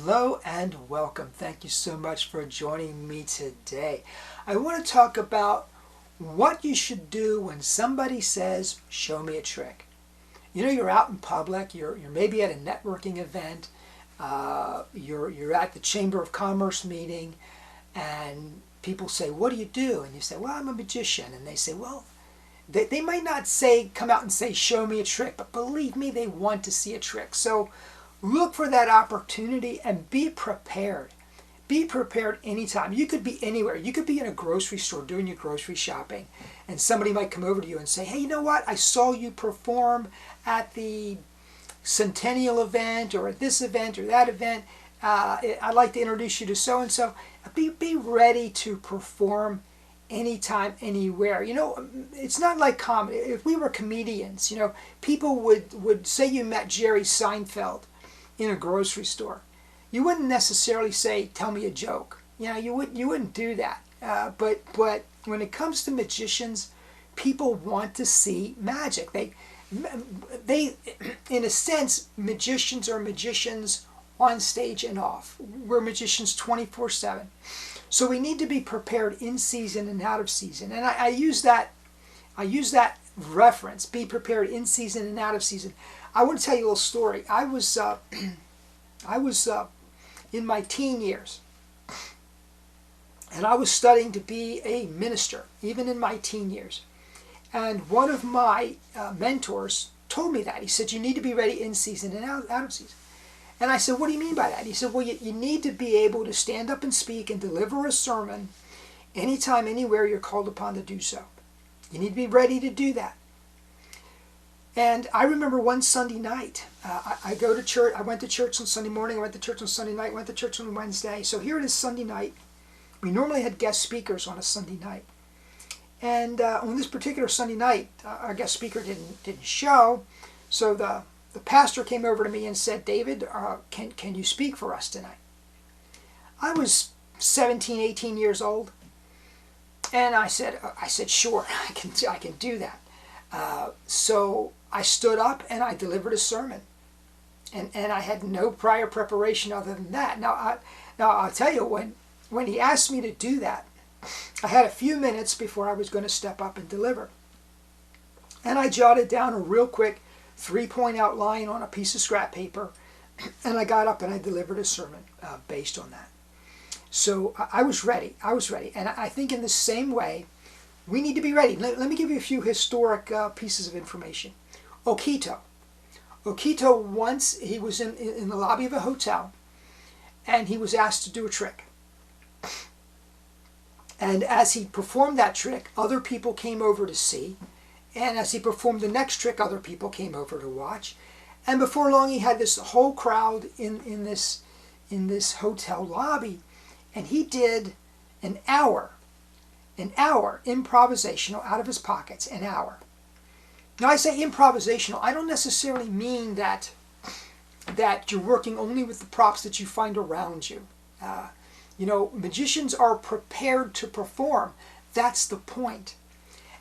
Hello and welcome. Thank you so much for joining me today. I want to talk about what you should do when somebody says, show me a trick. You know, you're out in public, you're maybe at a networking event, you're at the Chamber of Commerce meeting, and people say, what do you do? And you say, well, I'm a magician. And they say, well, they might not come out and say, show me a trick, but believe me, they want to see a trick. So look for that opportunity and be prepared. Be prepared anytime. You could be anywhere. You could be in a grocery store doing your grocery shopping, and somebody might come over to you and say, hey, you know what? I saw you perform at the Centennial event or at this event or that event. I'd like to introduce you to so-and-so. Be ready to perform anytime, anywhere. You know, it's not like comedy. If we were comedians, you know, people would say you met Jerry Seinfeld in a grocery store. You wouldn't necessarily say, tell me a joke. You know, you wouldn't do that. But when it comes to magicians, people want to see magic. They in a sense, magicians are magicians on stage and off. We're magicians 24/7. So we need to be prepared in season and out of season. And I use that reference, be prepared in season and out of season. I want to tell you a little story. I was in my teen years, and I was studying to be a minister, even in my teen years. And one of my mentors told me that. He said, you need to be ready in season and out of season. And I said, what do you mean by that? He said, well, you need to be able to stand up and speak and deliver a sermon anytime, anywhere you're called upon to do so. You need to be ready to do that. And I remember one Sunday night, I go to church. I went to church on Sunday morning. I went to church on Sunday night. Went to church on Wednesday. So here it is Sunday night. We normally had guest speakers on a Sunday night. And on this particular Sunday night, our guest speaker didn't show. So the pastor came over to me and said, David, can you speak for us tonight? I was 17, 18 years old. And I said, sure, I can do that. So I stood up and I delivered a sermon. And I had no prior preparation other than that. Now I'll tell you, when he asked me to do that, I had a few minutes before I was going to step up and deliver. And I jotted down a real quick 3-point outline on a piece of scrap paper, and I got up and I delivered a sermon based on that. So I was ready. And I think in the same way, we need to be ready. Let me give you a few historic pieces of information. Okito once, he was in the lobby of a hotel, and he was asked to do a trick. And as he performed that trick, other people came over to see. And as he performed the next trick, other people came over to watch. And before long, he had this whole crowd in this hotel lobby. And he did an hour improvisational out of his pockets, an hour. Now I say improvisational, I don't necessarily mean that you're working only with the props that you find around you. You know, magicians are prepared to perform. That's the point.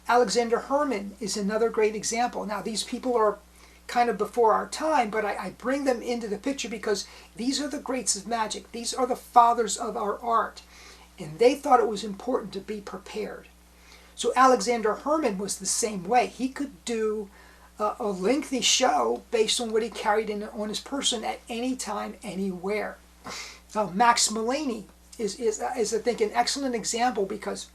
Alexander Herrmann is another great example. Now these people are kind of before our time, but I bring them into the picture because these are the greats of magic. These are the fathers of our art. And they thought it was important to be prepared. So Alexander Herrmann was the same way. He could do a lengthy show based on what he carried on his person at any time, anywhere. Max Malini is I think an excellent example because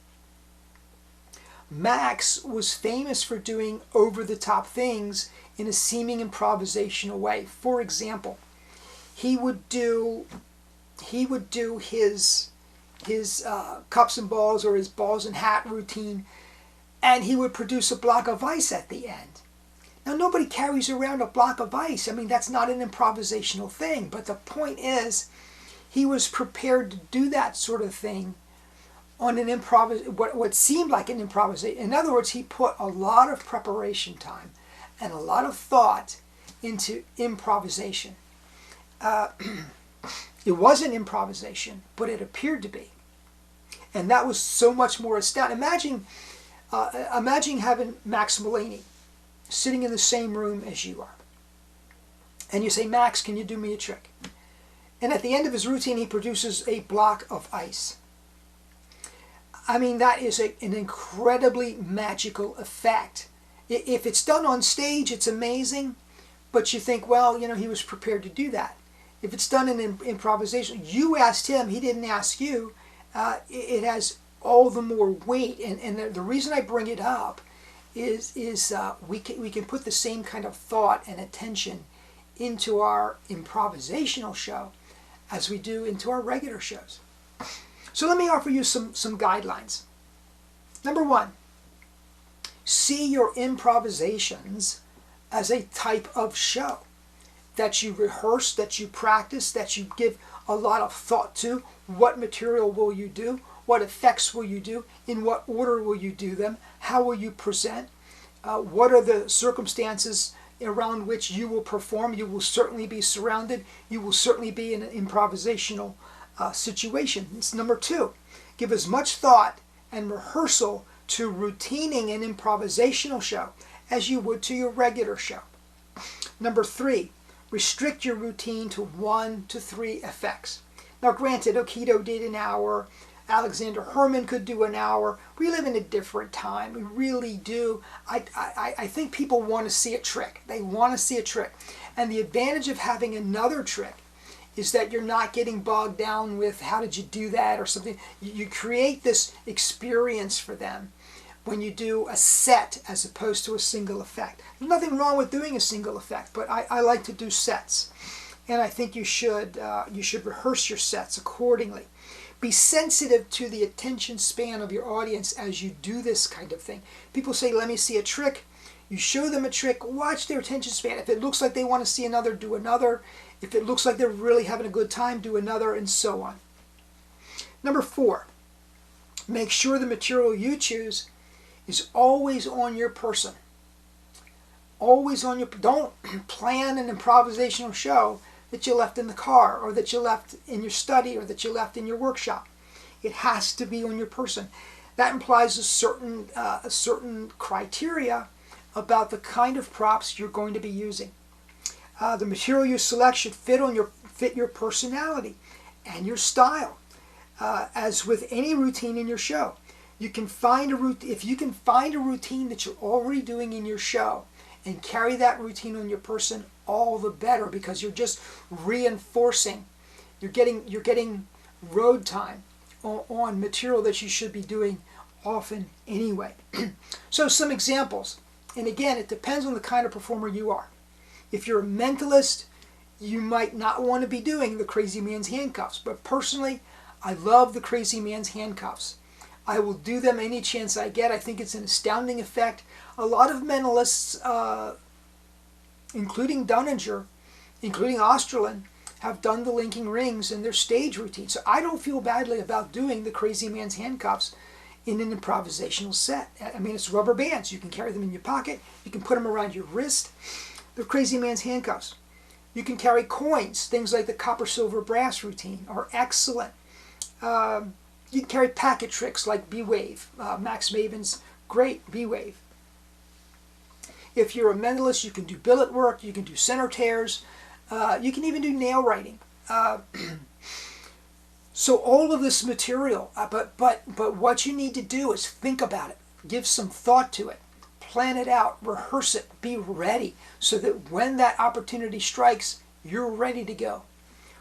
Max was famous for doing over-the-top things in a seeming improvisational way. For example, he would do his cups and balls or his balls and hat routine, and he would produce a block of ice at the end. Now nobody carries around a block of ice. I mean, that's not an improvisational thing, but the point is he was prepared to do that sort of thing on an what seemed like an improvisation. In other words, he put a lot of preparation time and a lot of thought into improvisation. It wasn't improvisation, but it appeared to be. And that was so much more astounding. Imagine having Max Malini sitting in the same room as you are. And you say, Max, can you do me a trick? And at the end of his routine, he produces a block of ice. I mean, that is an incredibly magical effect. If it's done on stage, it's amazing, but you think, well, you know, he was prepared to do that. If it's done in improvisation, you asked him, he didn't ask you, it has all the more weight. And the reason I bring it up is we can put the same kind of thought and attention into our improvisational show as we do into our regular shows. So let me offer you some guidelines. Number one, see your improvisations as a type of show that you rehearse, that you practice, that you give a lot of thought to. What material will you do? What effects will you do? In what order will you do them? How will you present? What are the circumstances around which you will perform? You will certainly be surrounded. You will certainly be in an improvisational situation. It's number two. Give as much thought and rehearsal to routining an improvisational show as you would to your regular show. Number three, restrict your routine to 1 to 3 effects. Now granted, Okito did an hour, Alexander Herrmann could do an hour. We live in a different time. We really do. I think people want to see a trick. They want to see a trick. And the advantage of having another trick is that you're not getting bogged down with how did you do that or something. You create this experience for them when you do a set as opposed to a single effect. There's nothing wrong with doing a single effect, but I like to do sets. And I think you should rehearse your sets accordingly. Be sensitive to the attention span of your audience as you do this kind of thing. People say, let me see a trick. You show them a trick, watch their attention span. If it looks like they want to see another, do another. If it looks like they're really having a good time, do another, and so on. Number four, make sure the material you choose is always on your person. Always on your, don't plan an improvisational show that you left in the car or that you left in your study or that you left in your workshop. It has to be on your person. That implies a certain criteria about the kind of props you're going to be using. The material you select should fit your personality and your style. As with any routine in your show, if you can find a routine that you're already doing in your show and carry that routine on your person, all the better, because you're just reinforcing. You're getting road time on material that you should be doing often anyway. So some examples, and again, it depends on the kind of performer you are. If you're a mentalist, you might not want to be doing the Crazy Man's Handcuffs, but personally, I love the Crazy Man's Handcuffs. I will do them any chance I get. I think it's an astounding effect. A lot of mentalists, including Dunninger, including Osterlin, have done the linking rings in their stage routine. So I don't feel badly about doing the Crazy Man's Handcuffs in an improvisational set. I mean, it's rubber bands. You can carry them in your pocket. You can put them around your wrist. The Crazy Man's Handcuffs. You can carry coins. Things like the copper, silver, brass routine are excellent. You can carry packet tricks like B-Wave. Max Maven's great B-Wave. If you're a mentalist, you can do billet work. You can do center tears. You can even do nail writing. So all of this material, but what you need to do is think about it. Give some thought to it. Plan it out. Rehearse it. Be ready so that when that opportunity strikes, you're ready to go.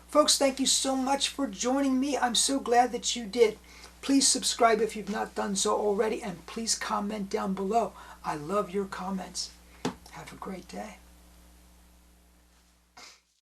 Folks, thank you so much for joining me. I'm so glad that you did. Please subscribe if you've not done so already, and please comment down below. I love your comments. Have a great day.